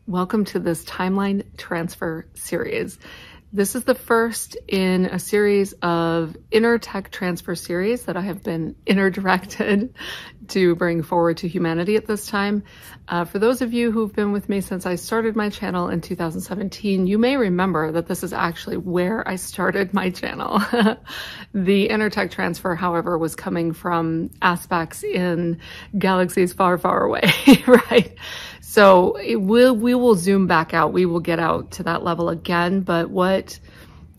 Welcome to this timeline transfer series. This is the first in a series of inner tech transfer series that I have been inner directed to bring forward to humanity at this time. For those of you who've been with me since I started my channel in 2017, you may remember that this is actually where I started my channel. The inner tech transfer, however, was coming from aspects in galaxies far, far away, right? So we will zoom back out. We will get out to that level again. But what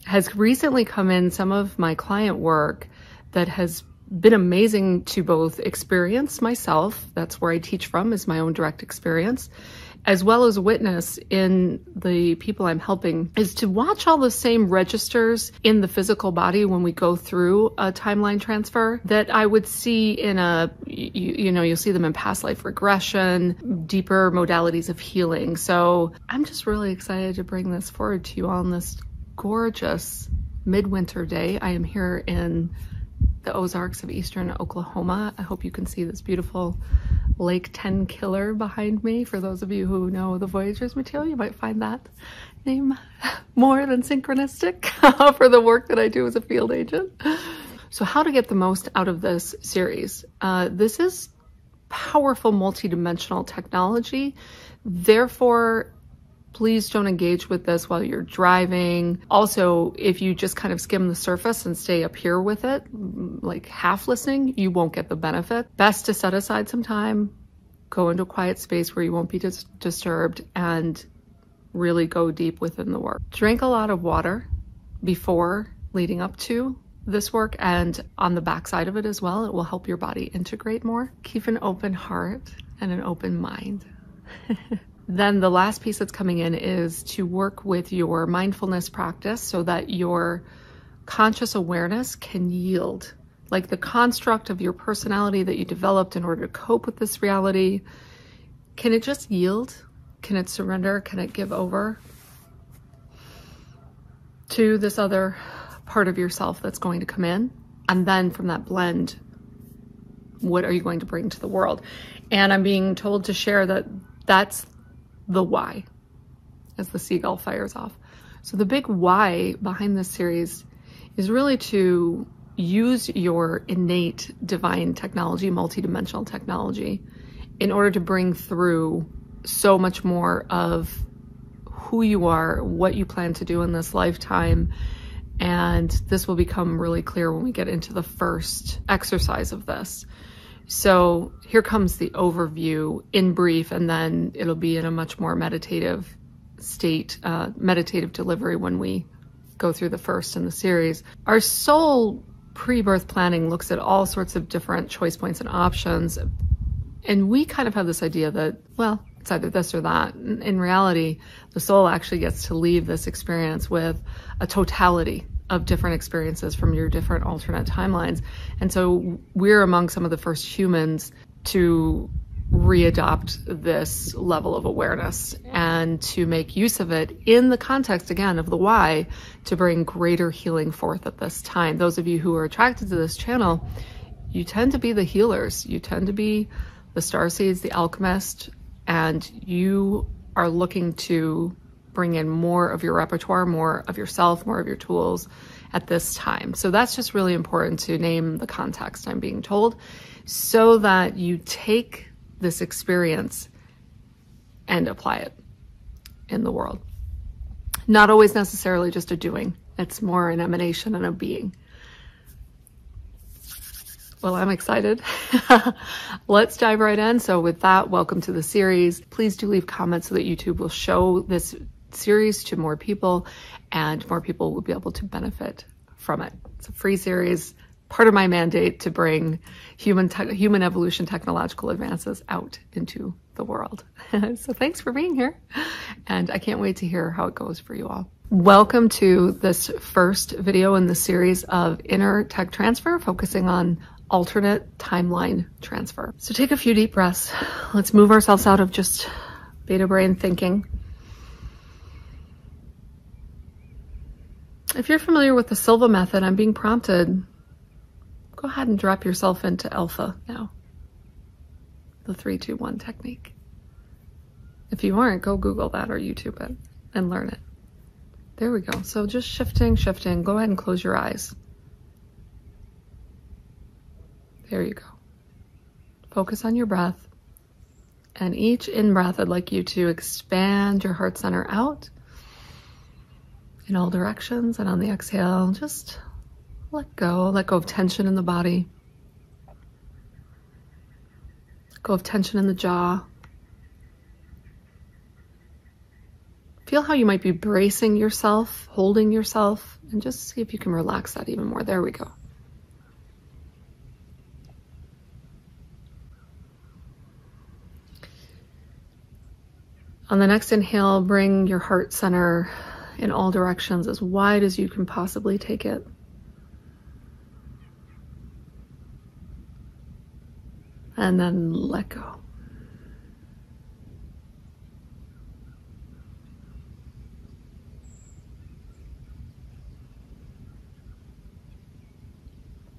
has recently come in some of my client work that has been amazing to both experience myself, that's where I teach from, is my own direct experience, as well as witness in the people I'm helping, is to watch all the same registers in the physical body when we go through a timeline transfer that I would see in you'll see them in past life regression, deeper modalities of healing. So I'm just really excited to bring this forward to you all on this gorgeous midwinter day. I am here in the Ozarks of Eastern Oklahoma. I hope you can see this beautiful Lake 10 Killer behind me. For those of you who know the Voyagers material, you might find that name more than synchronistic for the work that I do as a field agent. So how to get the most out of this series. This is powerful multidimensional technology. Therefore, please don't engage with this while you're driving. Also, if you just kind of skim the surface and stay up here with it, like half listening, you won't get the benefit. Best to set aside some time, go into a quiet space where you won't be disturbed, and really go deep within the work. Drink a lot of water before leading up to this work, and on the backside of it as well. It will help your body integrate more. Keep an open heart and an open mind. Then the last piece that's coming in is to work with your mindfulness practice so that your conscious awareness can yield. Like the construct of your personality that you developed in order to cope with this reality, can it just yield? Can it surrender? Can it give over to this other part of yourself that's going to come in? And then from that blend, what are you going to bring to the world? And I'm being told to share that that's the why, as the seagull fires off. So the big why behind this series is really to use your innate divine technology, multidimensional technology, in order to bring through so much more of who you are, what you plan to do in this lifetime. And this will become really clear when we get into the first exercise of this. So here comes the overview in brief, and then it'll be in a much more meditative state, meditative delivery when we go through the first in the series. Our soul pre-birth planning looks at all sorts of different choice points and options. And we kind of have this idea that, well, it's either this or that. In reality, the soul actually gets to leave this experience with a totality of different experiences from your different alternate timelines. And so we're among some of the first humans to readopt this level of awareness and to make use of it in the context, again, of the why, to bring greater healing forth at this time. Those of you who are attracted to this channel, you tend to be the healers. You tend to be the starseeds, the alchemist, and you are looking to bring in more of your repertoire, more of yourself, more of your tools at this time. So that's just really important to name the context, I'm being told, so that you take this experience and apply it in the world. Not always necessarily just a doing. It's more an emanation and a being. Well, I'm excited. Let's dive right in. So with that, welcome to the series. Please do leave comments so that YouTube will show this series to more people and more people will be able to benefit from it. It's a free series, part of my mandate to bring human evolution technological advances out into the world. So thanks for being here, and I can't wait to hear how it goes for you all. Welcome to this first video in the series of inner tech transfer, focusing on alternate timeline transfer. So take a few deep breaths. Let's move ourselves out of just beta brain thinking. If you're familiar with the Silva method, I'm being prompted, go ahead and drop yourself into alpha now. The 3-2-1 technique. If you aren't, go Google that or YouTube it and learn it. There we go. So just shifting. Go ahead and close your eyes. There you go. Focus on your breath. And each in-breath, I'd like you to expand your heart center out in all directions. And on the exhale, just let go of tension in the body. Let go of tension in the jaw. Feel how you might be bracing yourself, holding yourself, and just see if you can relax that even more. There we go. On the next inhale, bring your heart center in all directions as wide as you can possibly take it. And then let go.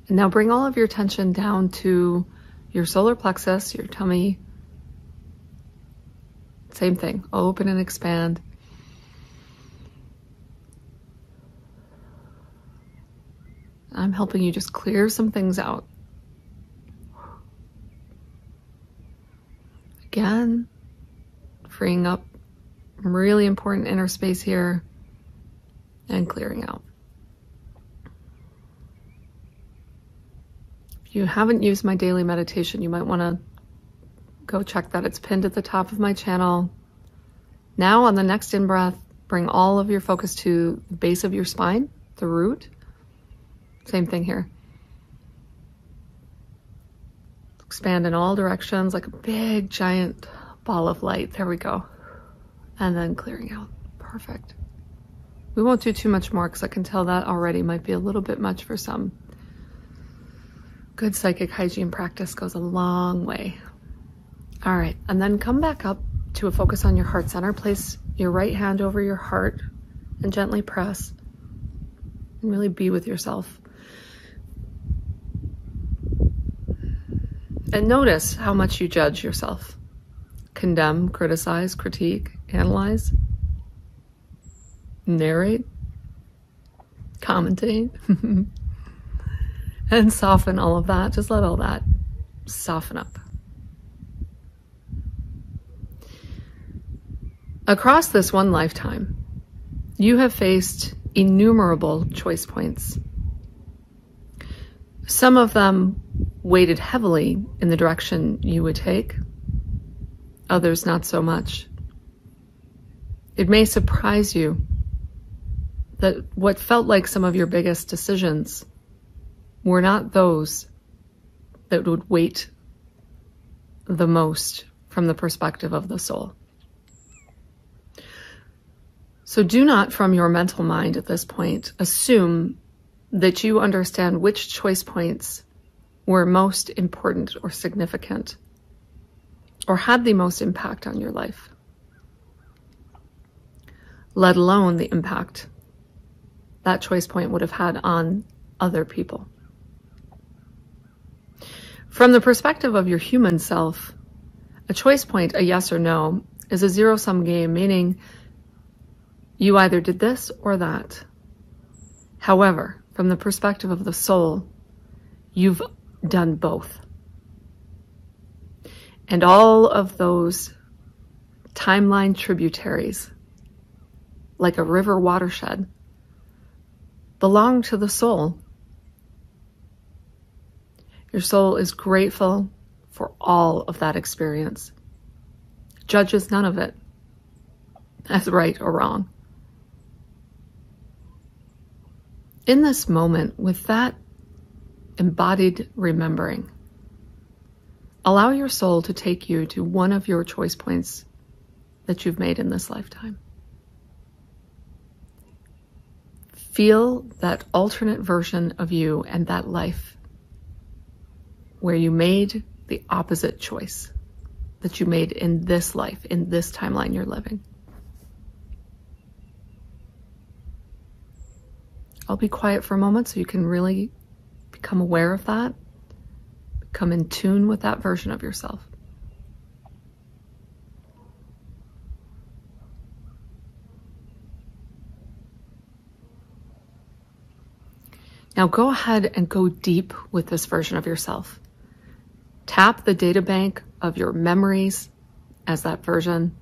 And now bring all of your attention down to your solar plexus, your tummy. Same thing, open and expand. I'm helping you just clear some things out. Again, freeing up really important inner space here and clearing out. If you haven't used my daily meditation, you might want to go check that. It's pinned at the top of my channel. Now on the next in-breath, bring all of your focus to the base of your spine, the root. Same thing here. Expand in all directions like a big giant ball of light. There we go. And then clearing out. Perfect. We won't do too much more because I can tell that already might be a little bit much for some. Good psychic hygiene practice goes a long way. All right, and then come back up to a focus on your heart center. Place your right hand over your heart and gently press. And really be with yourself. And notice how much you judge yourself. Condemn, criticize, critique, analyze, narrate, commentate. And soften all of that. Just let all that soften up. Across this one lifetime, you have faced innumerable choice points. Some of them weighted heavily in the direction you would take, others not so much. It may surprise you that what felt like some of your biggest decisions were not those that would weight the most from the perspective of the soul. So do not, from your mental mind at this point, assume that you understand which choice points were most important or significant or had the most impact on your life, let alone the impact that choice point would have had on other people. From the perspective of your human self, a choice point, a yes or no, is a zero-sum game, meaning you either did this or that. However, from the perspective of the soul, you've done both. And all of those timeline tributaries, like a river watershed, belong to the soul. Your soul is grateful for all of that experience, judges none of it as right or wrong. In this moment, with that embodied remembering, allow your soul to take you to one of your choice points that you've made in this lifetime. Feel that alternate version of you and that life where you made the opposite choice that you made in this life, in this timeline you're living. I'll be quiet for a moment so you can really become aware of that, become in tune with that version of yourself. Now go ahead and go deep with this version of yourself. Tap the data bank of your memories as that version.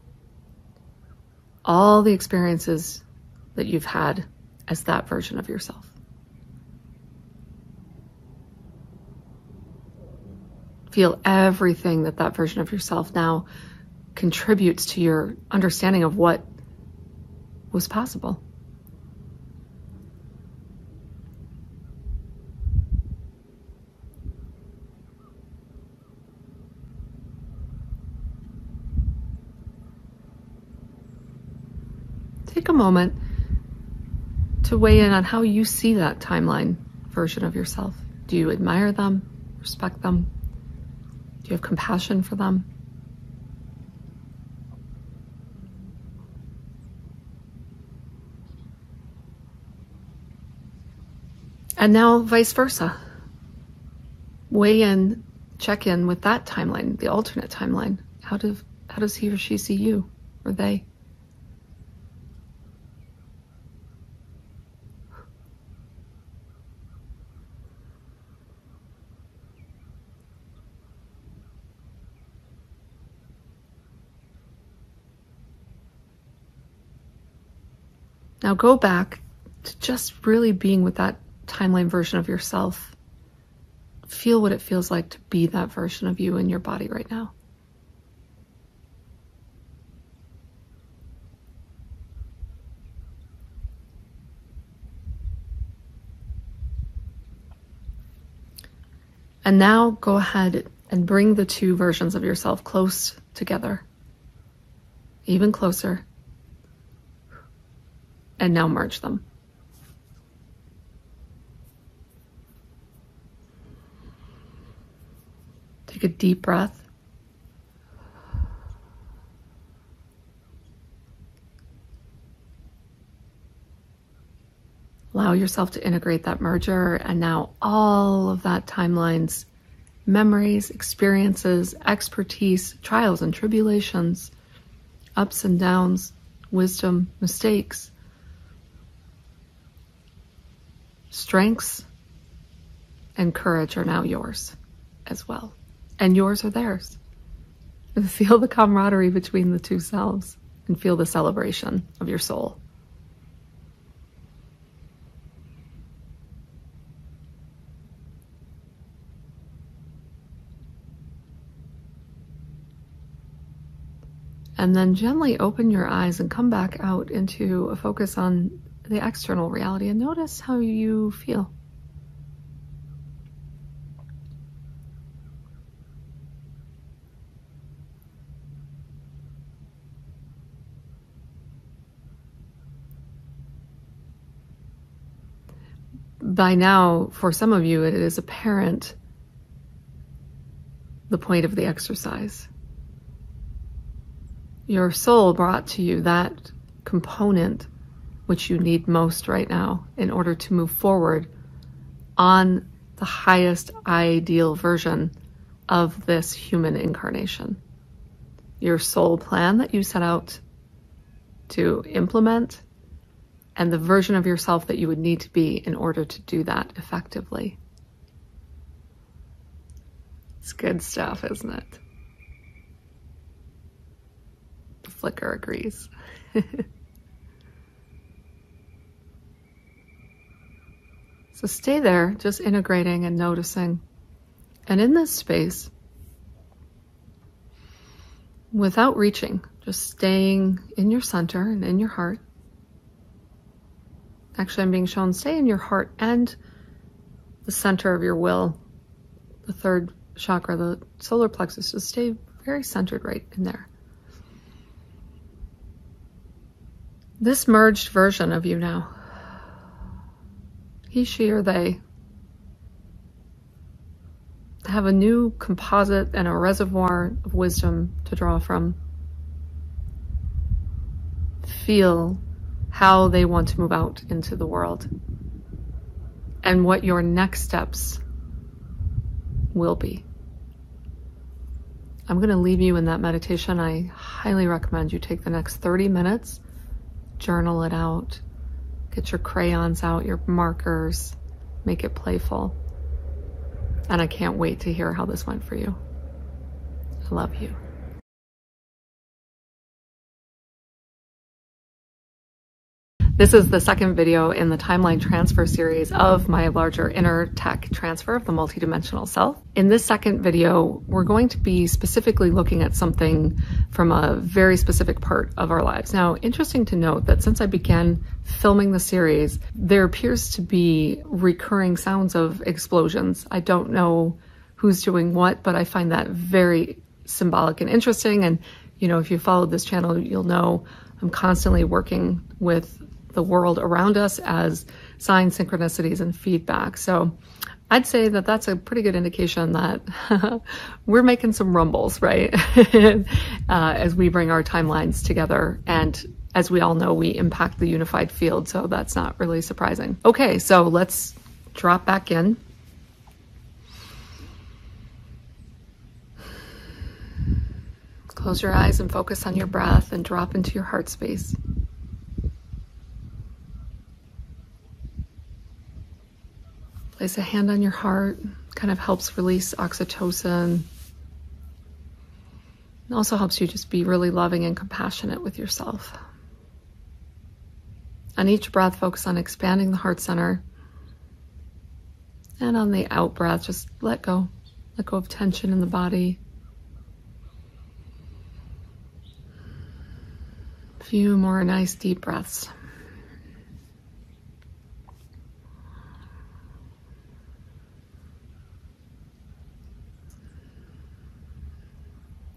All the experiences that you've had as that version of yourself. Feel everything that that version of yourself now contributes to your understanding of what was possible. Take a moment to weigh in on how you see that timeline version of yourself. Do you admire them, respect them? Do you have compassion for them? And now vice versa. Weigh in, check in with that timeline, the alternate timeline. How does he or she see you or they? Now go back to just really being with that timeline version of yourself. Feel what it feels like to be that version of you in your body right now. And now go ahead and bring the two versions of yourself close together, even closer. And now merge them. Take a deep breath. Allow yourself to integrate that merger, and now all of that timeline's memories, experiences, expertise, trials and tribulations, ups and downs, wisdom, mistakes, strengths, and courage are now yours as well. And yours are theirs. Feel the camaraderie between the two selves and feel the celebration of your soul. And then gently open your eyes and come back out into a focus on the external reality and notice how you feel. By now, for some of you, it is apparent the point of the exercise. Your soul brought to you that component which you need most right now in order to move forward on the highest ideal version of this human incarnation. Your soul plan that you set out to implement and the version of yourself that you would need to be in order to do that effectively. It's good stuff, isn't it? The flicker agrees. So stay there, just integrating and noticing. And in this space, without reaching, just staying in your center and in your heart. Actually, I'm being shown stay in your heart and the center of your will, the third chakra, the solar plexus. Just stay very centered right in there. This merged version of you now, he, she, or they, have a new composite and a reservoir of wisdom to draw from. Feel how they want to move out into the world and what your next steps will be. I'm going to leave you in that meditation. I highly recommend you take the next 30 minutes, journal it out, get your crayons out, your markers, make it playful. And I can't wait to hear how this went for you. I love you. This is the second video in the timeline transfer series of my larger inner tech transfer of the multidimensional self. In this second video, we're going to be specifically looking at something from a very specific part of our lives. Now, interesting to note that since I began filming the series, there appears to be recurring sounds of explosions. I don't know who's doing what, but I find that very symbolic and interesting. And, you know, if you followed this channel, you'll know I'm constantly working with the world around us as signs, synchronicities, and feedback. So I'd say that that's a pretty good indication that we're making some rumbles, right? As we bring our timelines together. And as we all know, we impact the unified field. So that's not really surprising. Okay, so let's drop back in. Close your eyes and focus on your breath and drop into your heart space. Place a hand on your heart, kind of helps release oxytocin. It also helps you just be really loving and compassionate with yourself. On each breath, focus on expanding the heart center. And on the out breath, just let go. Let go of tension in the body. A few more nice deep breaths.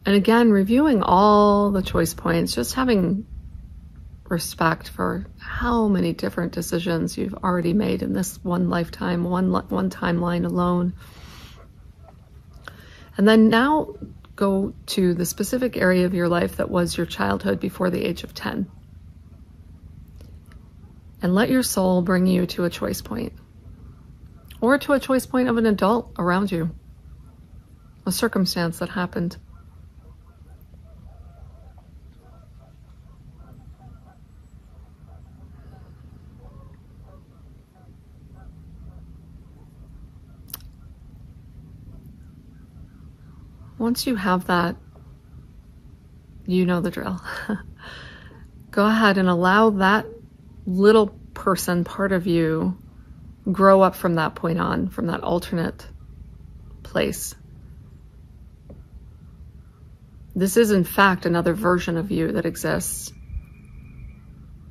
And again, reviewing all the choice points, just having respect for how many different decisions you've already made in this one lifetime, one timeline alone. And then now go to the specific area of your life that was your childhood before the age of 10. And let your soul bring you to a choice point, or to a choice point of an adult around you, a circumstance that happened. Once you have that, you know the drill. Go ahead and allow that little person, part of you, grow up from that point on, from that alternate place. This is, in fact, another version of you that exists.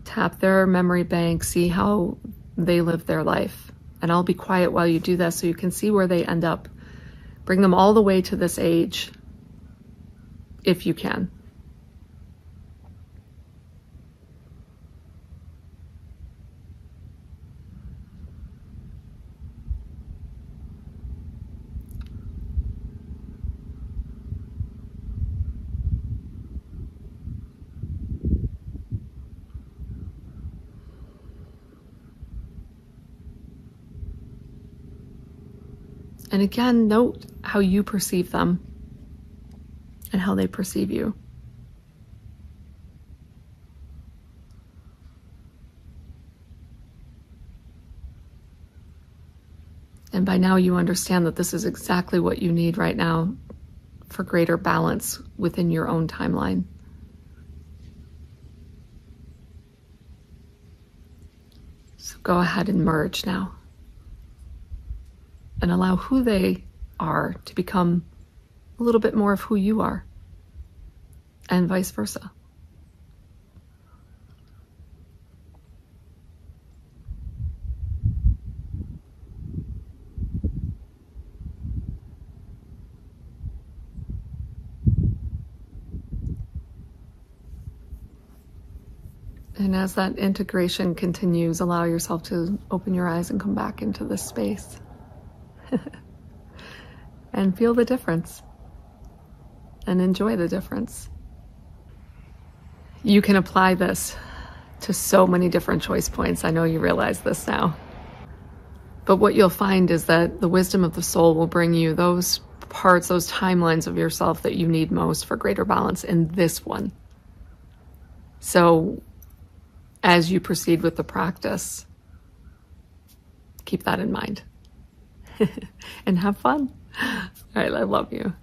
Tap their memory bank, see how they live their life. And I'll be quiet while you do this so you can see where they end up. Bring them all the way to this age, if you can. And again, note how you perceive them and how they perceive you. And by now you understand that this is exactly what you need right now for greater balance within your own timeline. So go ahead and merge now. And allow who they are to become a little bit more of who you are, and vice versa. And as that integration continues, allow yourself to open your eyes and come back into this space. And feel the difference. And enjoy the difference. You can apply this to so many different choice points. I know you realize this now. But what you'll find is that the wisdom of the soul will bring you those parts, those timelines of yourself that you need most for greater balance in this one. So as you proceed with the practice, keep that in mind. and have fun. All right, I love you.